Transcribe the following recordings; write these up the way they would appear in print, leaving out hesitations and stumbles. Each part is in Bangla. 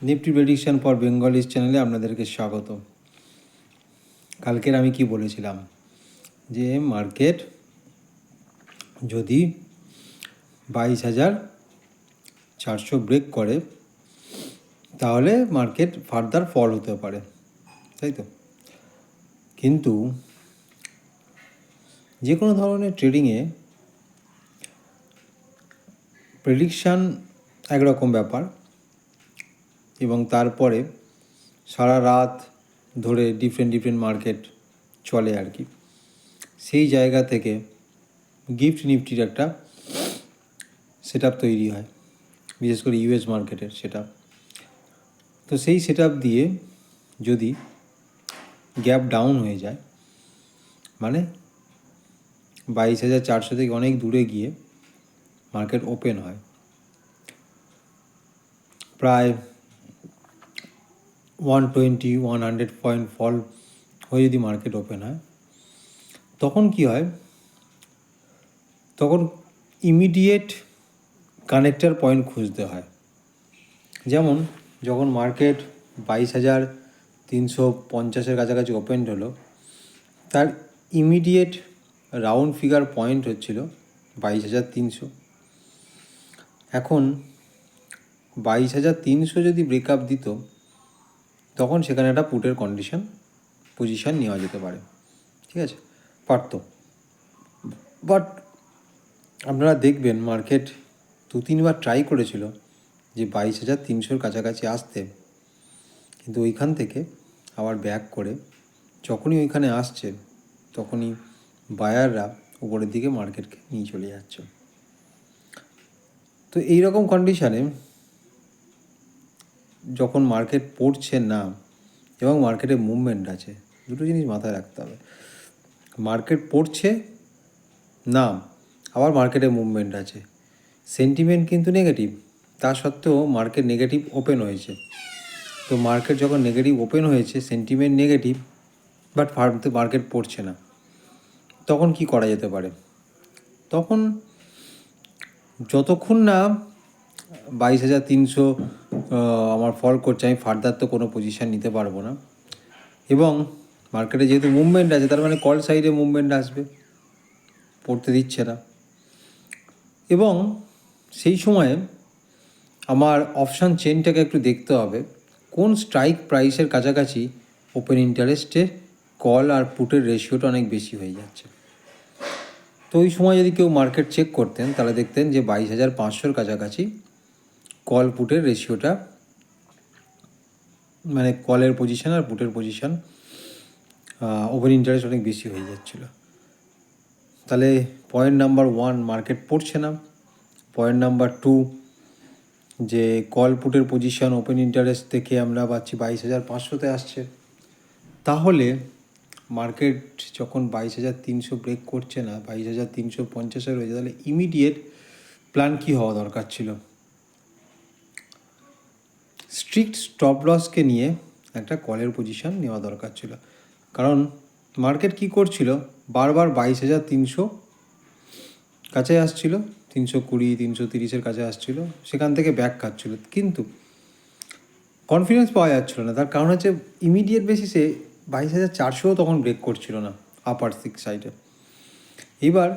নিফটি প্রেডিকশন ফর বেঙ্গলিজ চ্যানেলে আপনাদেরকে স্বাগত। কালকের আমি কি বলেছিলাম যে মার্কেট যদি 22,400 ব্রেক করে তাহলে মার্কেট ফার্দার ফল হতে পারে, তাই তো? কিন্তু যে কোনো ধরনের ট্রেডিংয়ে প্রেডিকশান একরকম ব্যাপার, এবং তারপরে সারা রাত ধরে ডিফারেন্ট মার্কেট চলে আর কি। সেই জায়গা থেকে গিফট নিফটির একটা সেট আপ তৈরি হয়, বিশেষ করে ইউএস মার্কেটের সেট আপ। তো সেই সেট আপ দিয়ে যদি গ্যাপ ডাউন হয়ে যায়, মানে 22,400 থেকে অনেক দূরে গিয়ে মার্কেট ওপেন হয়, প্রায় 120-100 পয়েন্ট ফল হয়ে যদি মার্কেট ওপেন হয়, তখন কি হয়? তখন ইমিডিয়েট কানেক্টার পয়েন্ট খুঁজতে হয়। যেমন যখন মার্কেট 22,350-এর কাছাকাছি ওপেন হলো, তার ইমিডিয়েট রাউন্ড ফিগার পয়েন্ট হচ্ছিল 22,300। এখন 22,300 যদি ব্রেকআপ দিত, তখন সেখানে একটা পুটের পজিশান নেওয়া যেতে পারে, ঠিক আছে, পারত। বাট আপনারা দেখবেন মার্কেট 2-3বার ট্রাই করেছিল যে 22,300-র কাছাকাছি আসতে, কিন্তু ওইখান থেকে আবার ব্যাক করে যখনই ওইখানে আসছে তখনই বায়াররা উপরের দিকে মার্কেটকে নিয়ে চলে যাচ্ছে। তো এইরকম কন্ডিশানে যখন মার্কেট পড়ছে না এবং মার্কেটে মুভমেন্ট আছে, দুটো জিনিস মাথায় রাখতে হবে। মার্কেট পড়ছে না, আবার মার্কেটে মুভমেন্ট আছে, সেন্টিমেন্ট কিন্তু নেগেটিভ, তা সত্ত্বেও মার্কেট নেগেটিভ ওপেন হয়েছে। তো মার্কেট যখন নেগেটিভ ওপেন হয়েছে, সেন্টিমেন্ট নেগেটিভ, বাট মার্কেট পড়ছে না, তখন কি করা যেতে পারে? তখন যতক্ষণ না 22,300 আমার ফল করছে, আমি ফার্দার তো কোনো পজিশান নিতে পারবো না, এবং মার্কেটে যেহেতু মুভমেন্ট আছে, তার মানে কল সাইডে মুভমেন্ট আসবে, পড়তে দিচ্ছে না। এবং সেই সময়ে আমার অপশান চেনটাকে একটু দেখতে হবে কোন স্ট্রাইক প্রাইসের কাছাকাছি ওপেন ইন্টারেস্টে কল আর পুটের রেশিওটা অনেক বেশি হয়ে যাচ্ছে। তো ওই সময় যদি কেউ মার্কেট চেক করতেন, তাহলে দেখতেন যে 22,500-র কাছাকাছি কল পুটের রেশিওটা, মানে কলের পজিশান আর পুটের পজিশান ওপেন ইন্টারেস্ট অনেক বেশি হয়ে যাচ্ছিলো। তাহলে পয়েন্ট নাম্বার 1, মার্কেট পড়ছে না। পয়েন্ট নাম্বার 2, যে কল পুটের পজিশান ওপেন ইন্টারেস্ট থেকে আমরা পাচ্ছি 22,500-তে আসছে। তাহলে মার্কেট যখন 22,300 ব্রেক করছে না, 22,350-এ রয়েছে, তাহলে ইমিডিয়েট প্ল্যান কী হওয়া দরকার ছিল? স্ট্রিক্ট স্টপ লসকে নিয়ে একটা কলের পজিশান নেওয়া দরকার ছিল। কারণ মার্কেট কী করছিল, বারবার 22,300 কাছে আসছিল, 320, 330-এর কাছে আসছিল, সেখান থেকে ব্যাক খাচ্ছিল, কিন্তু কনফিডেন্স পাওয়া যাচ্ছিল না। তার কারণ হচ্ছে ইমিডিয়েট বেসিসে 22,400 তখন ব্রেক করছিল না আপার সাইডে। এবার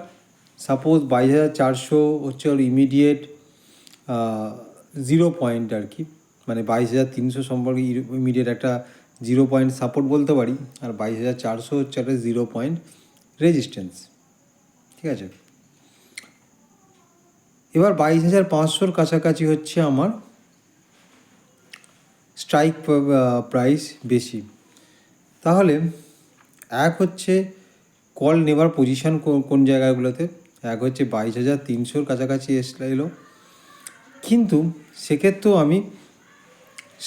সাপোজ 22,400 হচ্ছে ওর ইমিডিয়েট 0 পয়েন্ট আর কি, মানে 22,300 সম্পর্কে ইমিডিয়েট একটা 0 পয়েন্ট সাপোর্ট বলতে পারি, আর 22,400 হচ্ছে একটা 0 পয়েন্ট রেজিস্ট্যান্স, ঠিক আছে। এবার 22,500-র কাছাকাছি হচ্ছে আমার স্ট্রাইক প্রাইস বেশি। তাহলে এক হচ্ছে কল নেবার পজিশান কোন জায়গাগুলোতে, এক হচ্ছে 22,300-র কাছাকাছি এলো, কিন্তু সেক্ষেত্রেও আমি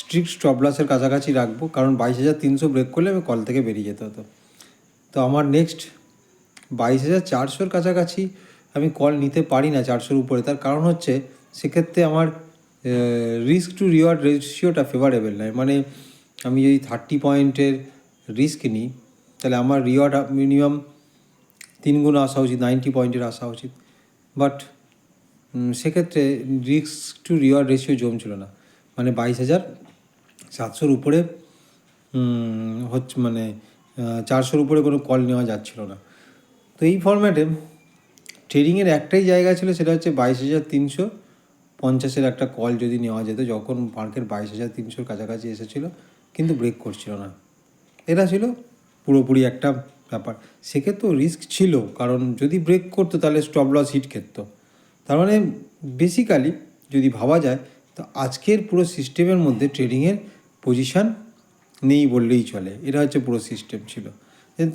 স্ট্রিক্ট স্টপ লসের কাছাকাছি রাখবো, কারণ 22,300 ব্রেক করলে আমি কল থেকে বেরিয়ে যেতে হতো। তো আমার নেক্সট 22,400-র কাছাকাছি আমি কল নিতে পারি না 400-র উপরে। তার কারণ হচ্ছে সেক্ষেত্রে আমার রিস্ক টু রিওয়ার্ড রেশিওটা ফেভারেবল নয়। মানে আমি যদি 30 পয়েন্টের রিস্ক নিই, তাহলে আমার রিওয়ার্ড মিনিমাম 3 গুণ আসা উচিত, 90 পয়েন্টের আসা উচিত। বাট সেক্ষেত্রে রিস্ক টু রিওয়ার্ড রেশিও জমছিল না, মানে 22,000 700-র উপরে হচ্ছে মানে 400-র উপরে কোনো কল নেওয়া যাচ্ছিল না। তো এই ফরম্যাটে ট্রেডিংয়ের একটাই জায়গা ছিল, সেটা হচ্ছে 22,350-এর একটা কল যদি নেওয়া যেত, যখন মার্কেট 22,300-র কাছাকাছি এসেছিলো কিন্তু ব্রেক করছিল না। এটা ছিল পুরোপুরি একটা ব্যাপার। সেক্ষেত্রেও রিস্ক ছিল, কারণ যদি ব্রেক করতো তাহলে স্টপ লস হিট খেত। তার মানে বেসিক্যালি যদি ভাবা যায় তো আজকের পুরো সিস্টেমের মধ্যে ট্রেডিংয়ের পজিশান নেই বললেই চলে। এটা হচ্ছে পুরো সিস্টেম ছিল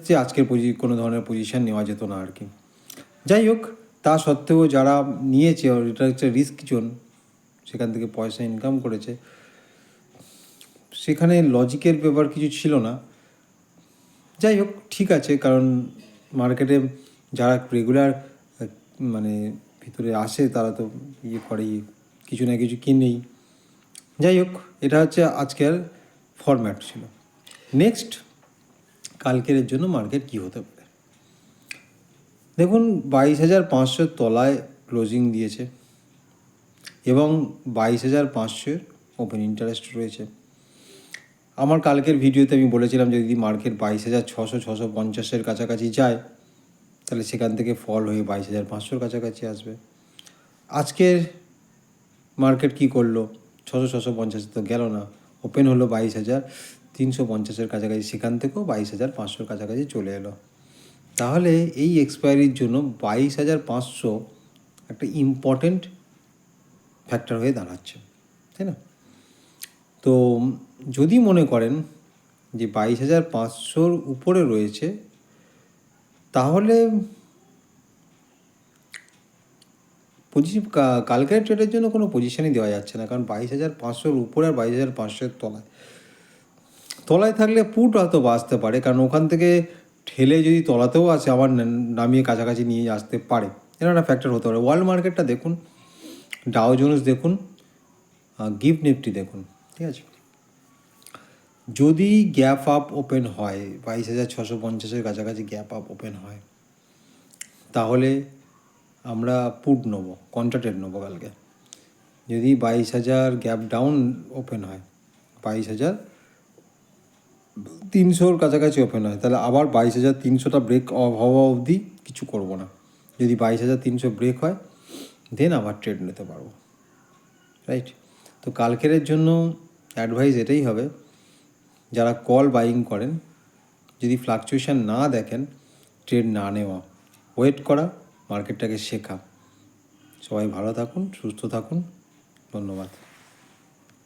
যে আজকের কোনো ধরনের পজিশান নেওয়া যেত না আর কি। যাই হোক, তা সত্ত্বেও যারা নিয়েছে, এটা হচ্ছে রিস্ক জোন, সেখান থেকে পয়সা ইনকাম করেছে, সেখানে লজিকের ব্যাপার কিছু ছিল না। যাই হোক, ঠিক আছে, কারণ মার্কেটে যারা রেগুলার মানে ভিতরে আসে তারা তো করেই, কিছু না কিছু কিনেই। যাই হোক, এটা হচ্ছে আজকের ফরম্যাট ছিল। নেক্সট, কালকের জন্য মার্কেট কী হতে পারে দেখুন। 22,500 তলায় ক্লোজিং দিয়েছে এবং 22,500 ওপেন ইন্টারেস্ট রয়েছে। আমার কালকের ভিডিওতে আমি বলেছিলাম যে যদি মার্কেট 22,600-650-এর কাছাকাছি যায় তাহলে সেখান থেকে ফল হয়ে 22,500-র কাছাকাছি আসবে। আজকের মার্কেট কি করলো? 600-650 তো গেল না, ওপেন হলো 22,350-এর কাছাকাছি, সেখান থেকেও 22,500-র কাছাকাছি চলে এলো। তাহলে এই এক্সপায়ারির জন্য 22,500 একটা ইম্পর্টেন্ট ফ্যাক্টর হয়ে দাঁড়াচ্ছে, তাই না? তো যদি মনে করেন যে 22,500-র উপরে রয়েছে, তাহলে কালকের ট্রেডের জন্য কোনো পজিশানই দেওয়া যাচ্ছে না, কারণ 22,500-র উপরে আর 22,500-এর তলায় থাকলে পুট হয়তো বাঁচতে পারে, কারণ ওখান থেকে ঠেলে যদি তলাতেও আসে আবার নামিয়ে কাছাকাছি নিয়ে আসতে পারে, এটা একটা ফ্যাক্টর হতে পারে। ওয়ার্ল্ড মার্কেটটা দেখুন, ডাও জোন্স দেখুন, গিফট নিফটি দেখুন, ঠিক আছে? যদি গ্যাপ আপ ওপেন হয়, 22,650-এর কাছাকাছি গ্যাপ আপ ওপেন হয়, তাহলে আমরা পুট নেবো, কন্ট্রাক্টেড নেবো কালকে। যদি 22,000 গ্যাপ ডাউন ওপেন হয়, 22,300-র কাছাকাছি ওপেন হয়, তাহলে আবার 22,300টা ব্রেক হওয়া অবধি কিছু করব না। যদি 22,300 ব্রেক হয় দেন আবার ট্রেড নিতে পারবো, রাইট? তো কালকের জন্য অ্যাডভাইস এটাই হবে, যারা কল বাইং করেন, যদি ফ্লাকচুয়েশান না দেখেন, ট্রেড না নেওয়া, ওয়েট করা, মার্কেটটাকে শেখা। সবাই ভালো থাকুন, সুস্থ থাকুন, ধন্যবাদ।